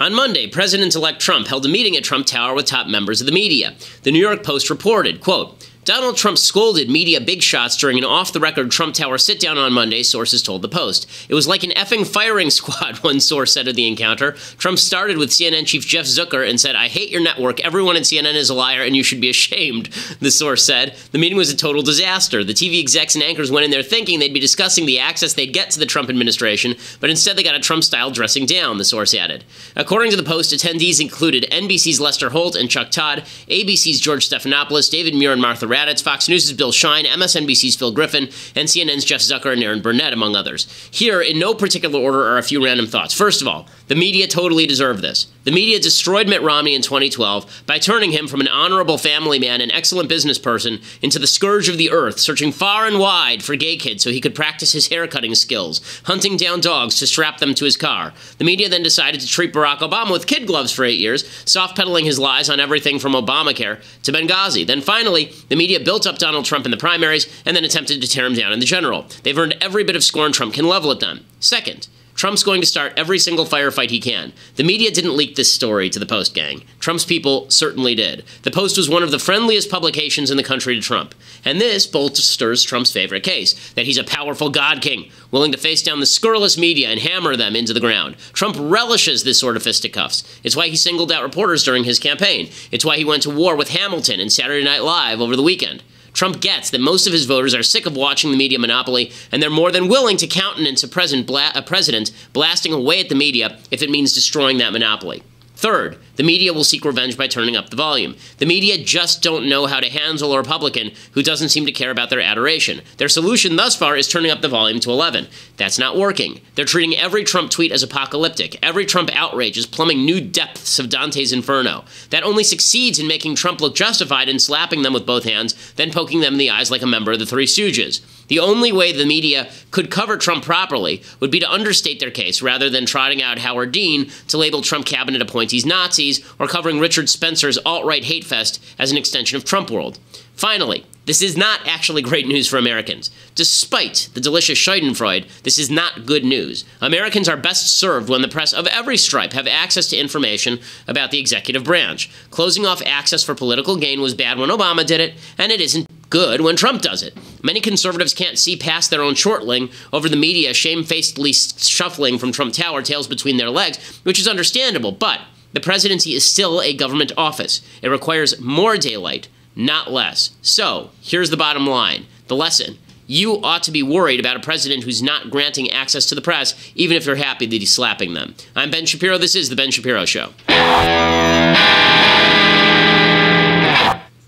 On Monday, President-elect Trump held a meeting at Trump Tower with top members of the media. The New York Post reported, quote, Donald Trump scolded media big shots during an off-the-record Trump Tower sit-down on Monday, sources told the Post. It was like an effing firing squad, one source said of the encounter. Trump started with CNN chief Jeff Zucker and said, I hate your network. Everyone at CNN is a liar and you should be ashamed, the source said. The meeting was a total disaster. The TV execs and anchors went in there thinking they'd be discussing the access they'd get to the Trump administration, but instead they got a Trump-style dressing down, the source added. According to the Post, attendees included NBC's Lester Holt and Chuck Todd, ABC's George Stephanopoulos, David Muir and Martha Raddatz, Fox News' Bill Shine, MSNBC's Phil Griffin, and CNN's Jeff Zucker and Aaron Burnett, among others. Here, in no particular order, are a few random thoughts. First of all, the media totally deserve this. The media destroyed Mitt Romney in 2012 by turning him from an honorable family man and excellent business person into the scourge of the earth, searching far and wide for gay kids so he could practice his haircutting skills, hunting down dogs to strap them to his car. The media then decided to treat Barack Obama with kid gloves for 8 years, soft-pedaling his lies on everything from Obamacare to Benghazi. Then finally, the media built up Donald Trump in the primaries and then attempted to tear him down in the general. They've earned every bit of scorn Trump can level at them. Second, Trump's going to start every single firefight he can. The media didn't leak this story to the Post gang. Trump's people certainly did. The Post was one of the friendliest publications in the country to Trump. And this bolsters Trump's favorite case, that he's a powerful God king, willing to face down the scurrilous media and hammer them into the ground. Trump relishes this sort of fisticuffs. It's why he singled out reporters during his campaign. It's why he went to war with Hamilton and Saturday Night Live over the weekend. Trump gets that most of his voters are sick of watching the media monopoly, and they're more than willing to countenance a president blasting away at the media if it means destroying that monopoly. Third, the media will seek revenge by turning up the volume. The media just don't know how to handle a Republican who doesn't seem to care about their adoration. Their solution thus far is turning up the volume to 11. That's not working. They're treating every Trump tweet as apocalyptic. Every Trump outrage is plumbing new depths of Dante's Inferno. That only succeeds in making Trump look justified in slapping them with both hands, then poking them in the eyes like a member of the Three Stooges. The only way the media could cover Trump properly would be to understate their case rather than trotting out Howard Dean to label Trump cabinet appointees Nazis or covering Richard Spencer's alt-right hate fest as an extension of Trump world. Finally, this is not actually great news for Americans. Despite the delicious schadenfreude, this is not good news. Americans are best served when the press of every stripe have access to information about the executive branch. Closing off access for political gain was bad when Obama did it, and it isn't good when Trump does it. Many conservatives can't see past their own shortling over the media shamefacedly shuffling from Trump Tower, tails between their legs, which is understandable, but the presidency is still a government office. It requires more daylight, not less. So, here's the bottom line. The lesson. You ought to be worried about a president who's not granting access to the press, even if you're happy that he's slapping them. I'm Ben Shapiro. This is The Ben Shapiro Show.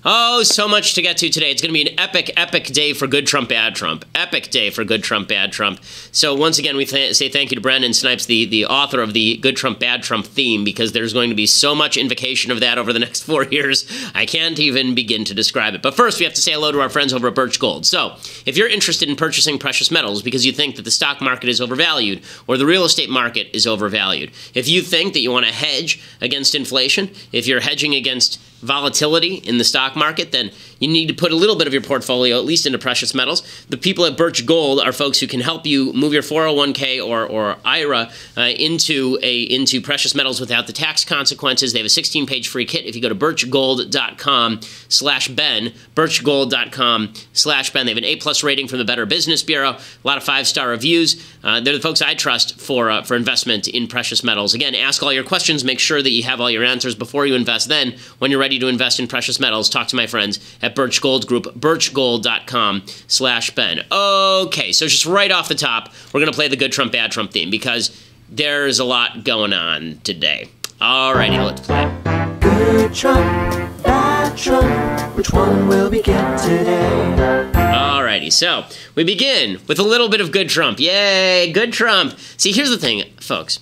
Oh, so much to get to today. It's going to be an epic, epic day for good Trump, bad Trump. Epic day for good Trump, bad Trump. So once again, we say thank you to Brendan Snipes, the author of the good Trump, bad Trump theme, because there's going to be so much invocation of that over the next 4 years, I can't even begin to describe it. But first, we have to say hello to our friends over at Birch Gold. So if you're interested in purchasing precious metals because you think that the stock market is overvalued or the real estate market is overvalued, if you think that you want to hedge against inflation, if you're hedging against volatility in the stock market, then you need to put a little bit of your portfolio at least into precious metals. The people at Birch Gold are folks who can help you move your 401k or IRA into precious metals without the tax consequences. They have a 16-page free kit if you go to birchgold.com/Ben, birchgold.com/Ben. They have an A+ rating from the Better Business Bureau, a lot of 5-star reviews. They're the folks I trust for investment in precious metals. Again, ask all your questions, make sure that you have all your answers before you invest. Then, when you're ready to invest in precious metals, talk to my friends at Birch Gold Group, birchgold.com/Ben. Okay, so just right off the top, we're going to play the good Trump, bad Trump theme because there's a lot going on today. Alrighty, let's play. Good Trump, bad Trump, which one will we get today? Alrighty, so we begin with a little bit of good Trump. Yay, good Trump. See, here's the thing, folks.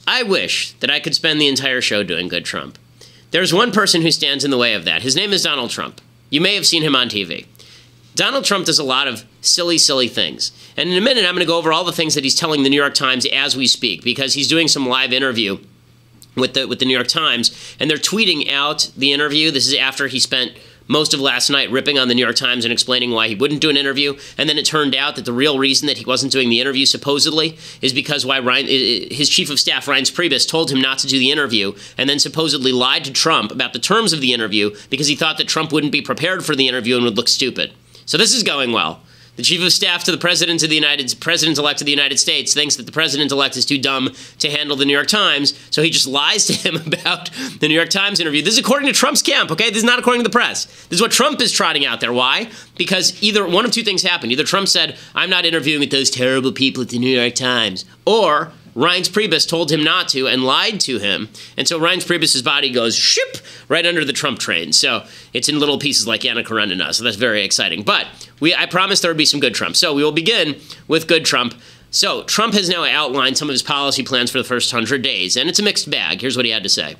I wish that I could spend the entire show doing good Trump. There's one person who stands in the way of that. His name is Donald Trump. You may have seen him on TV. Donald Trump does a lot of silly, silly things. And in a minute, I'm going to go over all the things that he's telling the New York Times as we speak, because he's doing some live interview with the New York Times, and they're tweeting out the interview. This is after he spent most of last night ripping on the New York Times and explaining why he wouldn't do an interview. And then it turned out that the real reason that he wasn't doing the interview, supposedly, is because his chief of staff, Reince Priebus, told him not to do the interview, and then supposedly lied to Trump about the terms of the interview because he thought that Trump wouldn't be prepared for the interview and would look stupid. So this is going well. The chief of staff to the president-elect of the United States thinks that the president-elect is too dumb to handle the New York Times, so he just lies to him about the New York Times interview. This is according to Trump's camp, okay? This is not according to the press. This is what Trump is trotting out there. Why? Because either one of two things happened. Either Trump said, I'm not interviewing with those terrible people at the New York Times, or Reince Priebus told him not to and lied to him, and so Reince Priebus's body goes ship right under the Trump train. So it's in little pieces like Anna Karenina, so that's very exciting. But I promised there would be some good Trump. So we will begin with good Trump. So Trump has now outlined some of his policy plans for the first 100 days, and it's a mixed bag. Here's what he had to say.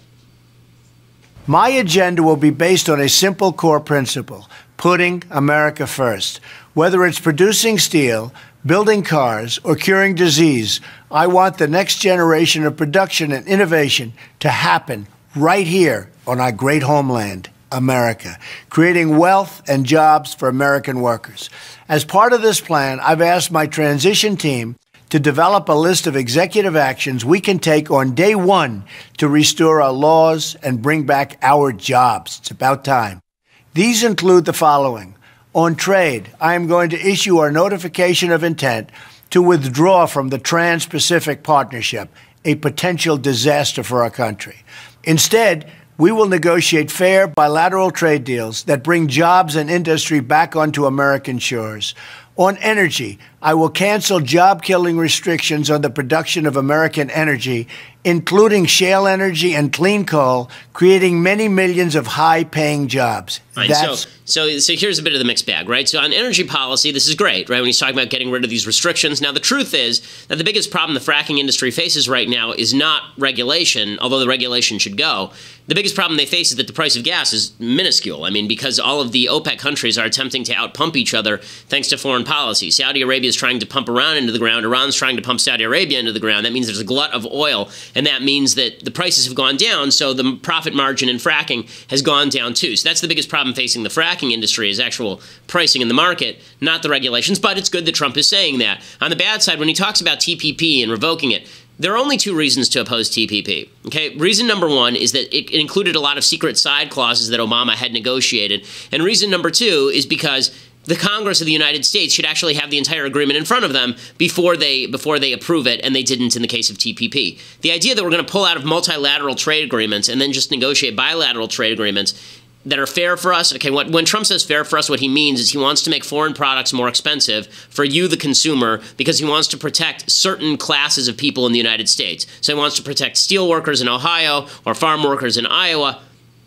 My agenda will be based on a simple core principle: putting America first. Whether it's producing steel, building cars, or curing disease, I want the next generation of production and innovation to happen right here on our great homeland, America, creating wealth and jobs for American workers. As part of this plan, I've asked my transition team to develop a list of executive actions we can take on day one to restore our laws and bring back our jobs. It's about time. These include the following. On trade, I am going to issue our notification of intent to withdraw from the Trans-Pacific Partnership, a potential disaster for our country. Instead, we will negotiate fair bilateral trade deals that bring jobs and industry back onto American shores. On energy, I will cancel job-killing restrictions on the production of American energy, including shale energy and clean coal, creating many millions of high-paying jobs. Right, so here's a bit of the mixed bag, right? So on energy policy, this is great, right, when he's talking about getting rid of these restrictions. Now, the truth is that the biggest problem the fracking industry faces right now is not regulation, although the regulation should go. The biggest problem they face is that the price of gas is minuscule. I mean, because all of the OPEC countries are attempting to outpump each other thanks to foreign policy. Saudi Arabia is trying to pump Iran into the ground. Iran's trying to pump Saudi Arabia into the ground. That means there's a glut of oil, and that means that the prices have gone down, so the profit margin in fracking has gone down too. So that's the biggest problem facing the fracking industry is actual pricing in the market, not the regulations. But it's good that Trump is saying that. On the bad side, when he talks about TPP and revoking it, there are only two reasons to oppose TPP. Okay, reason number one is that it included a lot of secret side clauses that Obama had negotiated. And reason number two is because the Congress of the United States should actually have the entire agreement in front of them before they approve it, and they didn't in the case of TPP. The idea that we're going to pull out of multilateral trade agreements and then just negotiate bilateral trade agreements that are fair for us. Okay, when Trump says fair for us, what he means is he wants to make foreign products more expensive for you, the consumer, because he wants to protect certain classes of people in the United States. So he wants to protect steel workers in Ohio or farm workers in Iowa.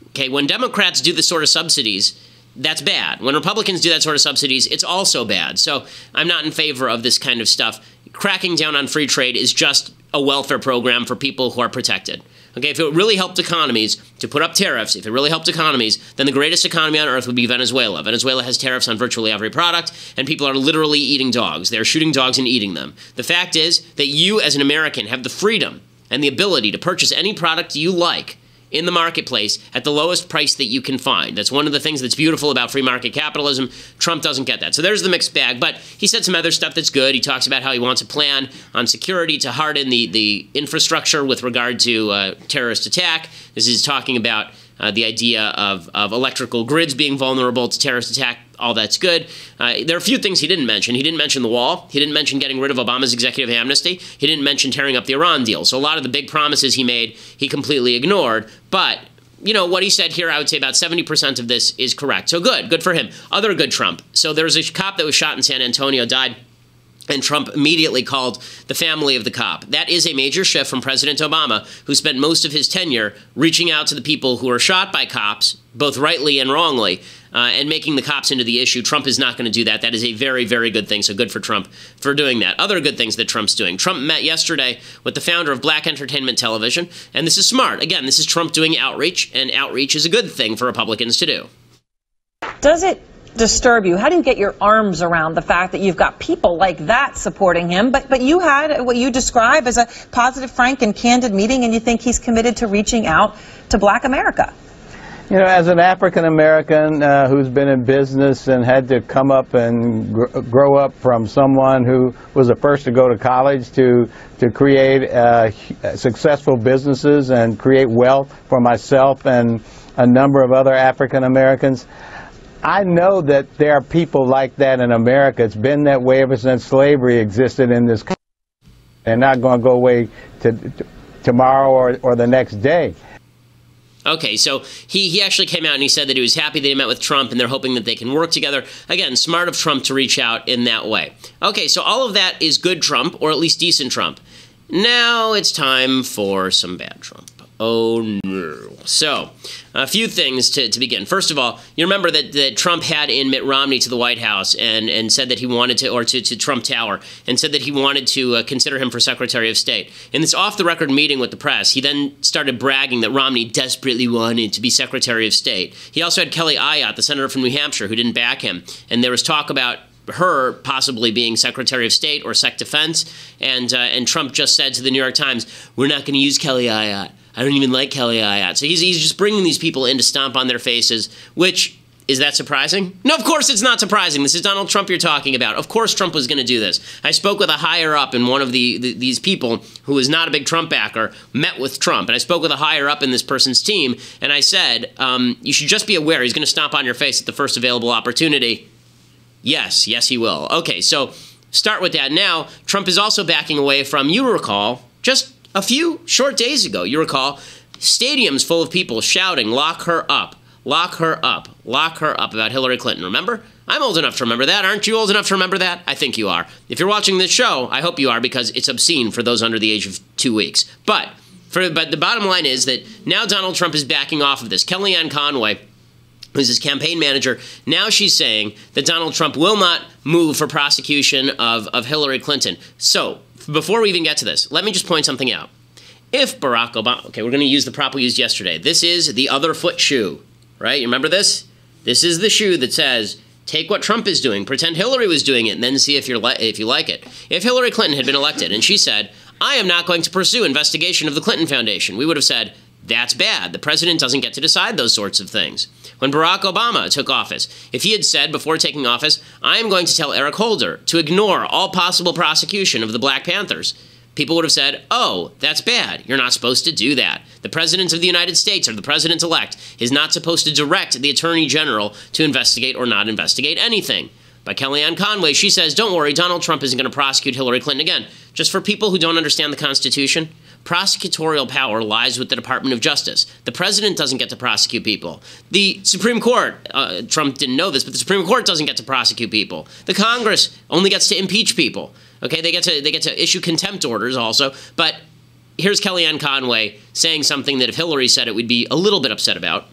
Okay, when Democrats do this sort of subsidies, that's bad. When Republicans do that sort of subsidies, it's also bad. So I'm not in favor of this kind of stuff. Cracking down on free trade is just a welfare program for people who are protected. Okay, if it really helped economies to put up tariffs, if it really helped economies, then the greatest economy on earth would be Venezuela. Venezuela has tariffs on virtually every product, and people are literally eating dogs. They're shooting dogs and eating them. The fact is that you, as an American, have the freedom and the ability to purchase any product you like in the marketplace at the lowest price that you can find. That's one of the things that's beautiful about free market capitalism. Trump doesn't get that. So there's the mixed bag. But he said some other stuff that's good. He talks about how he wants a plan on security to harden the infrastructure with regard to terrorist attack. This is talking about the idea of electrical grids being vulnerable to terrorist attack. All that's good. There are a few things he didn't mention. He didn't mention the wall. He didn't mention getting rid of Obama's executive amnesty. He didn't mention tearing up the Iran deal. So a lot of the big promises he made, he completely ignored. But, you know, what he said here, I would say about 70% of this is correct. So good for him. Other good Trump. So there was a cop that was shot in San Antonio, died. And Trump immediately called the family of the cop. That is a major shift from President Obama, who spent most of his tenure reaching out to the people who were shot by cops, both rightly and wrongly, and making the cops into the issue. Trump is not going to do that. That is a very, very good thing. So good for Trump for doing that. Other good things that Trump's doing. Trump met yesterday with the founder of Black Entertainment Television, and this is smart. Again, this is Trump doing outreach, and outreach is a good thing for Republicans to do. Does it disturb you? How do you get your arms around the fact that you've got people like that supporting him, but you had what you describe as a positive, frank, and candid meeting, and you think he's committed to reaching out to Black America? You know, as an African American who's been in business and had to come up and grow up from someone who was the first to go to college to create successful businesses and create wealth for myself and a number of other African Americans, I know that there are people like that in America. It's been that way ever since slavery existed in this country. They're not going to go away tomorrow or the next day. Okay, so he actually came out and he said that he was happy that he met with Trump and they're hoping that they can work together. Again, smart of Trump to reach out in that way. Okay, so all of that is good Trump, or at least decent Trump. Now it's time for some bad Trump. Oh no. So, a few things to begin. First of all, you remember that Trump had in Mitt Romney to the White House and said that he wanted to, or to Trump Tower, and said that he wanted to consider him for Secretary of State. In this off-the-record meeting with the press, he then started bragging that Romney desperately wanted to be Secretary of State. He also had Kelly Ayotte, the senator from New Hampshire, who didn't back him, and there was talk about her possibly being Secretary of State or Sec Defense, and Trump just said to the New York Times, "We're not going to use Kelly Ayotte. I don't even like Kelly Ayotte." So he's just bringing these people in to stomp on their faces, which, is that surprising? No, of course it's not surprising. This is Donald Trump you're talking about. Of course Trump was going to do this. I spoke with a higher up, and one of these people who is not a big Trump backer met with Trump, and I spoke with a higher up in this person's team, and I said, you should just be aware he's going to stomp on your face at the first available opportunity. Yes, he will. Okay, so start with that. Now, Trump is also backing away from, you recall, just a few short days ago, you recall, stadiums full of people shouting, "Lock her up, lock her up, lock her up," about Hillary Clinton. Remember? I'm old enough to remember that. Aren't you old enough to remember that? I think you are. If you're watching this show, I hope you are, because it's obscene for those under the age of 2 weeks. But the bottom line is that now Donald Trump is backing off of this. Kellyanne Conway, who's his campaign manager, now she's saying that Donald Trump will not move for prosecution of Hillary Clinton. So, before we even get to this, let me just point something out. If Barack Obama, okay, we're going to use the prop we used yesterday. This is the other foot shoe, right? You remember this? This is the shoe that says, take what Trump is doing, pretend Hillary was doing it, and then see if you like it. If Hillary Clinton had been elected and she said, "I am not going to pursue investigation of the Clinton Foundation," we would have said, that's bad. The president doesn't get to decide those sorts of things. When Barack Obama took office, if he had said before taking office, "I am going to tell Eric Holder to ignore all possible prosecution of the Black Panthers," people would have said, "Oh, that's bad. You're not supposed to do that. The President of the United States, or the President-elect, is not supposed to direct the Attorney General to investigate or not investigate anything." By Kellyanne Conway, she says, don't worry, Donald Trump isn't going to prosecute Hillary Clinton again. Just for people who don't understand the Constitution, prosecutorial power lies with the Department of Justice. The president doesn't get to prosecute people. The Supreme Court, Trump didn't know this, but the Supreme Court doesn't get to prosecute people. The Congress only gets to impeach people. Okay, they get to issue contempt orders also. But here's Kellyanne Conway saying something that if Hillary said it, we'd be a little bit upset about.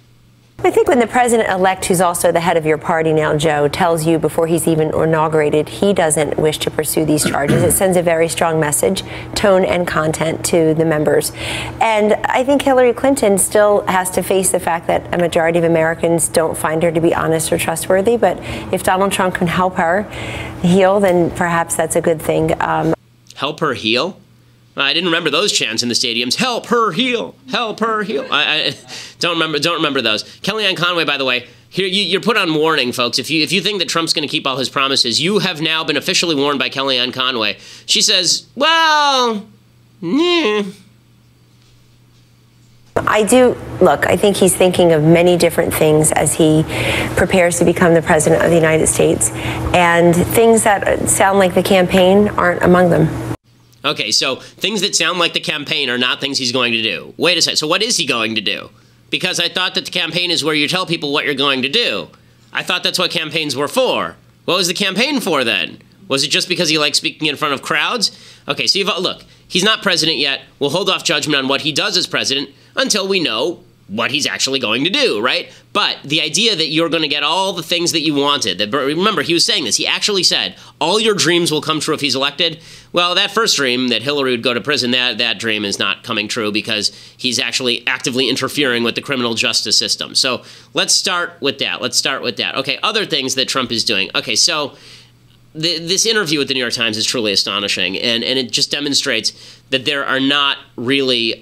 I think when the president-elect, who's also the head of your party now, Joe, tells you before he's even inaugurated he doesn't wish to pursue these charges, it sends a very strong message, tone and content, to the members. And I think Hillary Clinton still has to face the fact that a majority of Americans don't find her to be honest or trustworthy. But if Donald Trump can help her heal, then perhaps that's a good thing. Help her heal? I didn't remember those chants in the stadiums. Help her heal. Help her heal. I don't remember those. Kellyanne Conway, by the way, here you're put on warning, folks. If you think that Trump's going to keep all his promises, you have now been officially warned by Kellyanne Conway. She says, well, yeah. I think he's thinking of many different things as he prepares to become the president of the United States. And things that sound like the campaign aren't among them. Okay, so things that sound like the campaign are not things he's going to do. Wait a second, so what is he going to do? Because I thought that the campaign is where you tell people what you're going to do. I thought that's what campaigns were for. What was the campaign for then? Was it just because he likes speaking in front of crowds? Okay, so look, he's not president yet. We'll hold off judgment on what he does as president until we know what he's actually going to do, right? But the idea that you're going to get all the things that you wanted, remember, he was saying this. He actually said, all your dreams will come true if he's elected. Well, that first dream, that Hillary would go to prison, that dream is not coming true because he's actually actively interfering with the criminal justice system. So let's start with that. Okay, other things that Trump is doing. Okay, so this interview with the New York Times is truly astonishing, and it just demonstrates that there are not really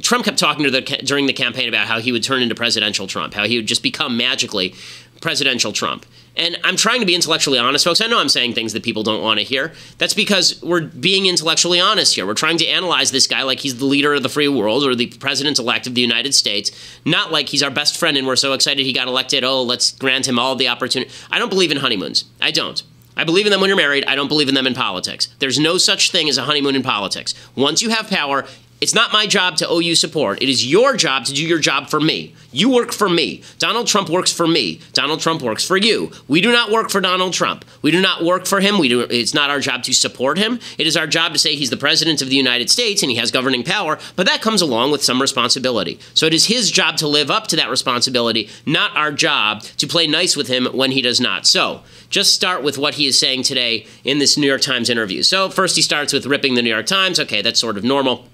Trump kept talking during the campaign about how he would turn into presidential Trump, how he would just become magically presidential Trump. And I'm trying to be intellectually honest, folks. I know I'm saying things that people don't want to hear. That's because we're being intellectually honest here. We're trying to analyze this guy like he's the leader of the free world or the president-elect of the United States, not like he's our best friend and we're so excited he got elected. Oh, let's grant him all the opportunity. I don't believe in honeymoons. I don't. I believe in them when you're married. I don't believe in them in politics. There's no such thing as a honeymoon in politics. Once you have power, it's not my job to owe you support. It is your job to do your job for me. You work for me. Donald Trump works for me. Donald Trump works for you. We do not work for Donald Trump. We do not work for him. It's not our job to support him. It is our job to say he's the president of the United States and he has governing power, but that comes along with some responsibility. So it is his job to live up to that responsibility, not our job to play nice with him when he does not. So just start with what he is saying today in this New York Times interview. So first he starts with ripping the New York Times. Okay, that's sort of normal.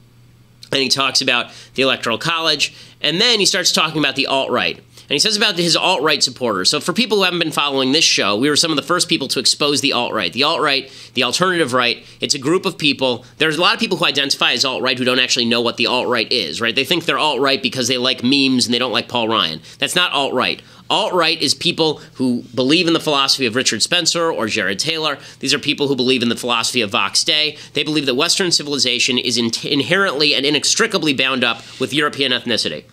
And he talks about the Electoral College, and then he starts talking about the alt-right. And he says about his alt-right supporters. So for people who haven't been following this show, we were some of the first people to expose the alt-right. The alt-right, the alternative right, it's a group of people. There's a lot of people who identify as alt-right who don't actually know what the alt-right is, right? They think they're alt-right because they like memes and they don't like Paul Ryan. That's not alt-right. Alt-right is people who believe in the philosophy of Richard Spencer or Jared Taylor. These are people who believe in the philosophy of Vox Day. They believe that Western civilization is inherently and inextricably bound up with European ethnicity.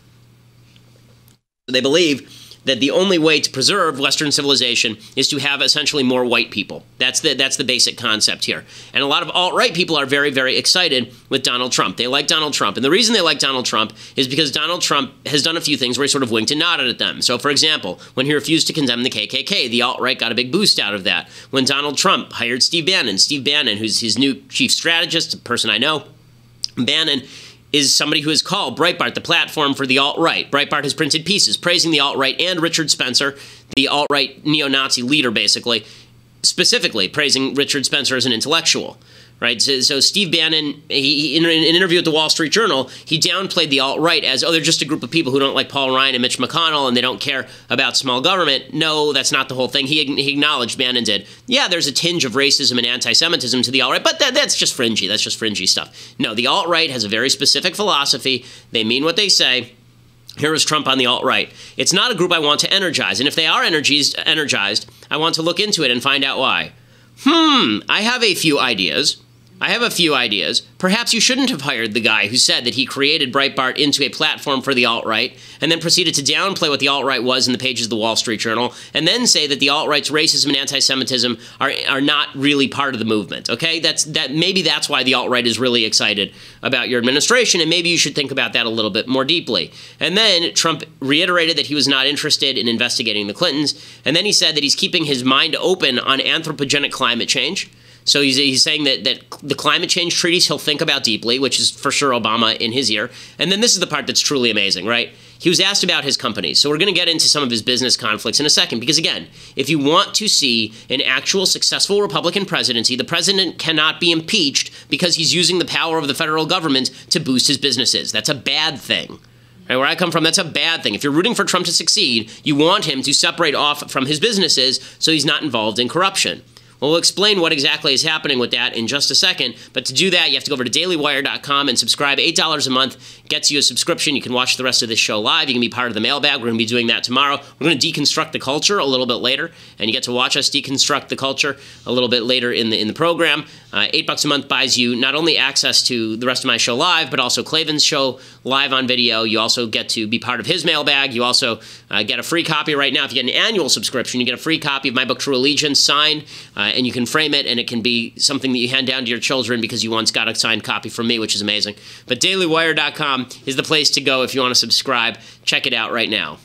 They believe that the only way to preserve Western civilization is to have essentially more white people. That's the basic concept here. And a lot of alt-right people are very, very excited with Donald Trump. They like Donald Trump. And the reason they like Donald Trump is because Donald Trump has done a few things where he sort of winked and nodded at them. So, for example, when he refused to condemn the KKK, the alt-right got a big boost out of that. When Donald Trump hired Steve Bannon, who's his new chief strategist, a person I know, Bannon is somebody who has called Breitbart the platform for the alt-right. Breitbart has printed pieces praising the alt-right and Richard Spencer, the alt-right neo-Nazi leader, basically, specifically praising Richard Spencer as an intellectual. Right, so Steve Bannon, in an interview with the Wall Street Journal, he downplayed the alt-right as, oh, they're just a group of people who don't like Paul Ryan and Mitch McConnell and they don't care about small government. No, that's not the whole thing. He acknowledged, Bannon did, yeah, there's a tinge of racism and anti-Semitism to the alt-right, but that's just fringy. That's just fringy stuff. No, the alt-right has a very specific philosophy. They mean what they say. Here is Trump on the alt-right. It's not a group I want to energize, and if they are energized, I want to look into it and find out why. I have a few ideas. Perhaps you shouldn't have hired the guy who said that he created Breitbart into a platform for the alt-right and then proceeded to downplay what the alt-right was in the pages of the Wall Street Journal and then say that the alt-right's racism and anti-Semitism are not really part of the movement, okay? Maybe that's why the alt-right is really excited about your administration, and maybe you should think about that a little bit more deeply. And then Trump reiterated that he was not interested in investigating the Clintons, and then he said that he's keeping his mind open on anthropogenic climate change. So he's saying that the climate change treaties he'll think about deeply, which is for sure Obama in his ear. And then this is the part that's truly amazing, right? He was asked about his companies. So we're going to get into some of his business conflicts in a second. Because again, if you want to see an actual successful Republican presidency, the president cannot be impeached because he's using the power of the federal government to boost his businesses. That's a bad thing. Right, where I come from, that's a bad thing. If you're rooting for Trump to succeed, you want him to separate off from his businesses so he's not involved in corruption. Well, we'll explain what exactly is happening with that in just a second. But to do that, you have to go over to dailywire.com and subscribe. $8 a month gets you a subscription. You can watch the rest of this show live. You can be part of the mailbag. We're going to be doing that tomorrow. We're going to deconstruct the culture a little bit later, and you get to watch us deconstruct the culture a little bit later in the program. $8 a month buys you not only access to the rest of my show live, but also Clavin's show live on video. You also get to be part of his mailbag. You also get a free copy right now. If you get an annual subscription, you get a free copy of my book, True Allegiance, signed, and you can frame it, and it can be something that you hand down to your children because you once got a signed copy from me, which is amazing. But dailywire.com is the place to go if you want to subscribe. Check it out right now.